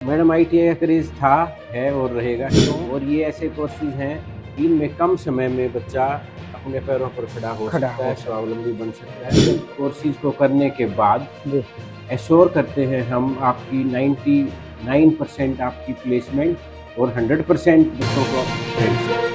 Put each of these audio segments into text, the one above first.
Madam ITI का craze था, है और रहेगा क्यों? और ये ऐसे कोर्सेज़ हैं इनमें कम समय में बच्चा अपने पैरों पर खड़ा हो खड़ा सकता हो है, सकता स्वावलंबी बन सकता है। कोर्सेज़ को करने के बाद जी। एश्योर करते हैं हम आपकी 99% आपकी प्लेसमेंट और 100% बच्चों को अप्रेंटिसशिप।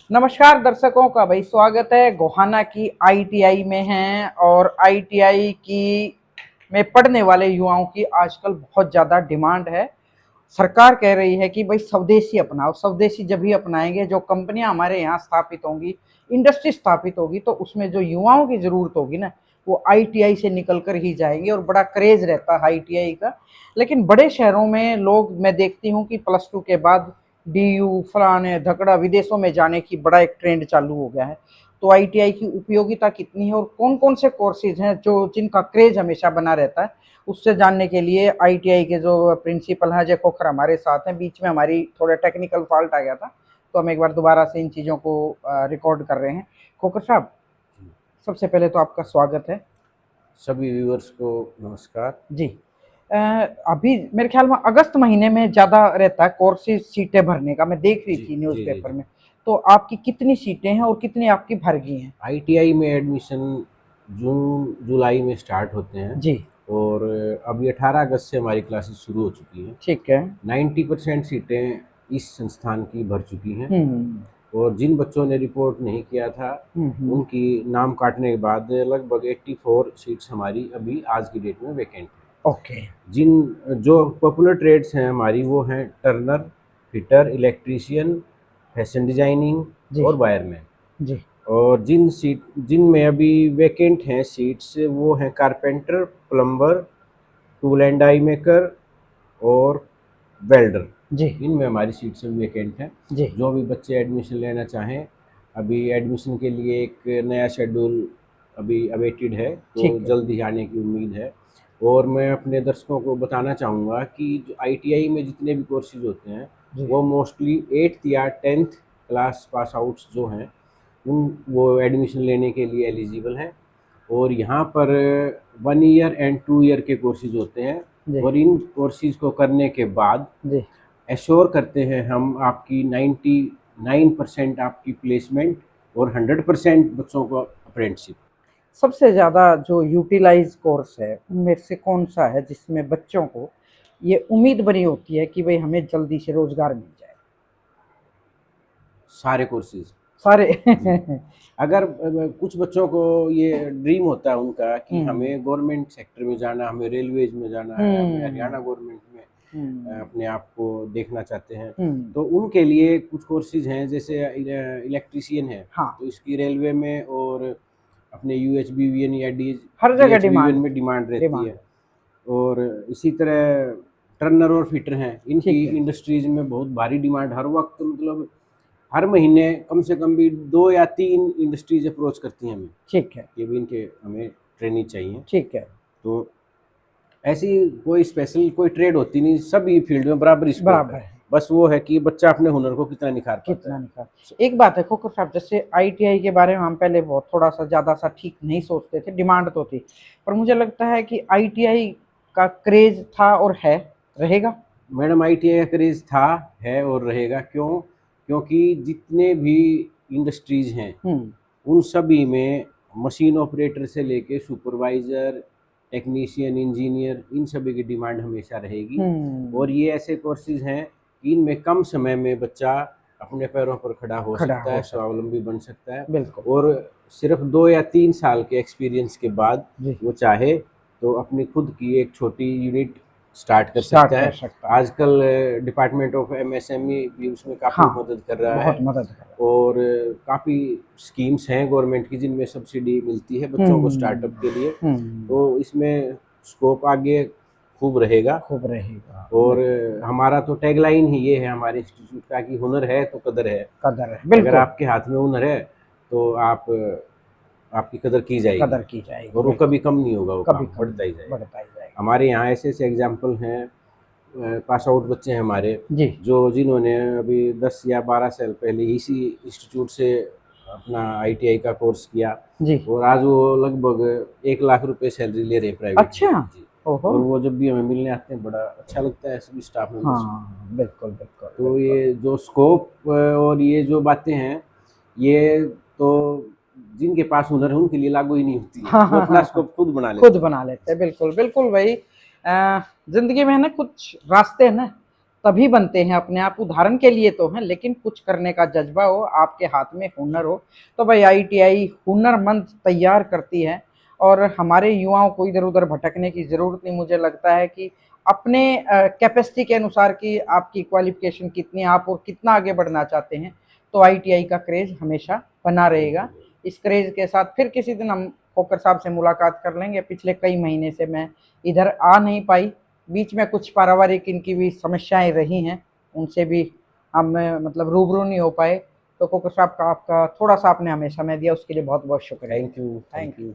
नमस्कार दर्शकों का भाई स्वागत है। गोहाना की आईटीआई में हैं और आईटीआई की में पढ़ने वाले युवाओं की आजकल बहुत ज़्यादा डिमांड है। सरकार कह रही है कि भाई स्वदेशी अपनाओ, स्वदेशी जब ही अपनाएंगे, जो कंपनियां हमारे यहाँ स्थापित होंगी, इंडस्ट्री स्थापित होगी, तो उसमें जो युवाओं की ज़रूरत होगी ना, वो आईटीआई से निकल कर ही जाएंगे। और बड़ा क्रेज़ रहता है आईटीआई का। लेकिन बड़े शहरों में लोग, मैं देखती हूँ कि +2 के बाद डीयू फलाने धकड़ा विदेशों में जाने की बड़ा एक ट्रेंड चालू हो गया है। तो आईटीआई की उपयोगिता कितनी है और कौन कौन से कोर्सेज हैं जो जिनका क्रेज हमेशा बना रहता है, उससे जानने के लिए आईटीआई के जो प्रिंसिपल हैं अजय खोखर हमारे साथ हैं। बीच में हमारी थोड़ा टेक्निकल फॉल्ट आ गया था, तो हम एक बार दोबारा से इन चीज़ों को रिकॉर्ड कर रहे हैं। खोखर साहब, सबसे पहले तो आपका स्वागत है। सभी व्यूअर्स को नमस्कार। जी। अभी मेरे ख्याल में अगस्त महीने में ज़्यादा रहता है कोर्सेज सीटें भरने का, मैं देख रही जी, थी जी, जी, न्यूज़पेपर जी। में। तो आपकी कितनी सीटें हैं और कितनी आपकी भर गई हैं? आईटीआई में एडमिशन जून जुलाई में स्टार्ट होते हैं जी। और अभी 18 अगस्त से हमारी क्लासेस शुरू हो चुकी हैं। ठीक है। 90% सीटें इस संस्थान की भर चुकी हैं हम्म। और जिन बच्चों ने रिपोर्ट नहीं किया था हम्म। उनकी नाम काटने के बाद लगभग 84 सीट्स हमारी अभी आज की डेट में वैकेंट हैं। ओके। जिन जो पॉपुलर ट्रेड्स हैं हमारी वो हैं turner, fitter, electrician, fashion designing जी। और वायरमैन। जी। और जिनमें अभी वैकेंट हैं सीट्स वो हैं carpenter, plumber, tool and die maker और वेल्डर। जी। इनमें हमारी सीट्स वैकेंट हैं। जी। जो भी बच्चे एडमिशन लेना चाहें, अभी एडमिशन के लिए एक नया शेड्यूल अभी अवेटेड है, तो ठीक है। जल्द ही आने की उम्मीद है। और मैं अपने दर्शकों को बताना चाहूँगा कि जो आईटीआई में जितने भी कोर्सेज होते हैं जी। वो मोस्टली 8th या 10th क्लास पास आउट्स जो हैं उन वो एडमिशन लेने के लिए एलिजिबल हैं। और यहाँ पर 1 ईयर एंड 2 ईयर के कोर्सेज होते हैं जी। और इन कोर्सेज को करने के बाद जी। एश्योर करते हैं हम आपकी 99% आपकी प्लेसमेंट और 100% बच्चों को अप्रेंटिसशिप। सबसे ज़्यादा जो यूटिलाइज कोर्स है उनमें से कौन सा है जिसमें बच्चों को ये उम्मीद बनी होती है कि भाई हमें जल्दी से रोजगार मिल जाए? सारे कोर्सेज सारे। जी। अगर कुछ बच्चों को ये ड्रीम होता है उनका कि हम्म। हमें गवर्नमेंट सेक्टर में जाना, हमें रेलवेज में जाना है, हमें हम्म। हरियाणा गवर्नमेंट में हम्म। अपने आप को देखना चाहते हैं, हम्म। तो उनके लिए कुछ कोर्सेज हैं। जैसे इलेक्ट्रीशियन है हाँ। तो इसकी रेलवे में और अपने यूएचबीवीएन या डी हर जगह डीएचबीवीएन डिमांड। में डिमांड रहती डिमांड। है। और इसी तरह टर्नर और फिटर हैं, इनकी ठीक है। इंडस्ट्रीज में बहुत भारी डिमांड हर वक्त, मतलब हर महीने कम से कम भी 2 या 3 इंडस्ट्रीज अप्रोच करती हैं हमें ठीक है। कि भी इनके हमें ट्रेनिंग चाहिए। ठीक है। तो ऐसी कोई स्पेशल कोई ट्रेड होती नहीं, सभी फील्ड में बराबर स्कोप बराबर है। है। बस वो है कि बच्चा अपने हुनर को कितना निखार पाता कितना है। निकाल। एक बात है खोखर साहब, जैसे आईटीआई के बारे में हम पहले बहुत थोड़ा सा ज़्यादा सा ठीक नहीं सोचते थे, डिमांड तो थी, पर मुझे लगता है कि आईटीआई का क्रेज था और है, रहेगा। मैडम आईटीआई का क्रेज़ था, है और रहेगा क्यों? क्योंकि जितने भी इंडस्ट्रीज़ हैं हम्म। उन सभी में मशीन ऑपरेटर से लेके सुपरवाइज़र, टेक्नीशियन, इंजीनियर, इन सभी की डिमांड हमेशा रहेगी। और ये ऐसे कोर्सेज़ हैं कि इनमें कम समय में बच्चा अपने पैरों पर खड़ा हो खड़ा सकता हो है, सकता स्वावलंबी बन सकता है। है। बिल्कुल। और सिर्फ 2 या 3 साल के एक्सपीरियंस के बाद जी। वो चाहे तो अपनी खुद की एक छोटी यूनिट स्टार्ट कर स्टार्ट सकता कर है। सकता है। आजकल डिपार्टमेंट ऑफ एमएसएमई भी उसमें काफ़ी हाँ, मदद कर रहा बहुत है। मदद कर रहा और काफ़ी स्कीम्स हैं गवर्नमेंट की जिनमें सब्सिडी मिलती है है। बच्चों को स्टार्टअप के लिए। हम्म। तो इसमें स्कोप आगे खूब रहेगा। खूब रहेगा। और बिल्कुल। हमारा तो टैगलाइन ही ये है हमारे इंस्टीट्यूट का कि हुनर है तो कदर है। कदर है, अगर बिल्कुल। आपके हाथ में हुनर है तो आपकी कदर की जाएगी कदर की जाएगी, और वो बिल्कुल। कभी कम नहीं होगा, वो कभी काम कम बढ़ता ही जाएगा। बढ़ता ही जाएगा। हमारे यहाँ ऐसे ऐसे एग्जाम्पल हैं पास आउट बच्चे हैं हमारे, जी जो जिन्होंने अभी 10 या 12 साल पहले इसी इंस्टीट्यूट से अपना ITI का कोर्स किया, जी। और आज वो लगभग 1 लाख रुपए सैलरी ले रहे हैं प्राइवेट अच्छा। में जी। ओहो। और वो जब भी हमें मिलने आते हैं बड़ा अच्छा लगता है सभी स्टाफ मेंबर्स को। हाँ बिल्कुल बिल्कुल तो बिल्कुल। ये जो स्कोप और ये जो बातें हैं, ये तो जिनके पास हुनर है उनके लिए लागू ही नहीं होती है, हाँ वो हाँ अपना हाँ हाँ, स्कोप खुद बना खुद लेते हैं। बना लेते हैं, बिल्कुल बिल्कुल भाई। जिंदगी में है ना कुछ रास्ते हैं ना तभी बनते हैं अपने आप, उदाहरण के लिए तो हैं, लेकिन कुछ करने का जज्बा हो, आपके हाथ में हुनर हो, तो भाई ITI हुनरमंद तैयार करती है। और हमारे युवाओं को इधर उधर भटकने की ज़रूरत नहीं, मुझे लगता है कि अपने कैपेसिटी के अनुसार कि आपकी क्वालिफिकेशन कितनी, आप और कितना आगे बढ़ना चाहते हैं, तो ITI का क्रेज़ हमेशा बना रहेगा। इस क्रेज़ के साथ फिर किसी दिन हम खोकर साहब से मुलाकात कर लेंगे। पिछले कई महीने से मैं इधर आ नहीं पाई, बीच में कुछ पारिवारिक इनकी भी समस्याएं रही हैं, उनसे भी हम मतलब रूबरू नहीं हो पाए। तो खोकर साहब का आपका थोड़ा सा आपने हमें समय दिया, उसके लिए बहुत बहुत शुक्रिया। Thank you, thank thank you. You.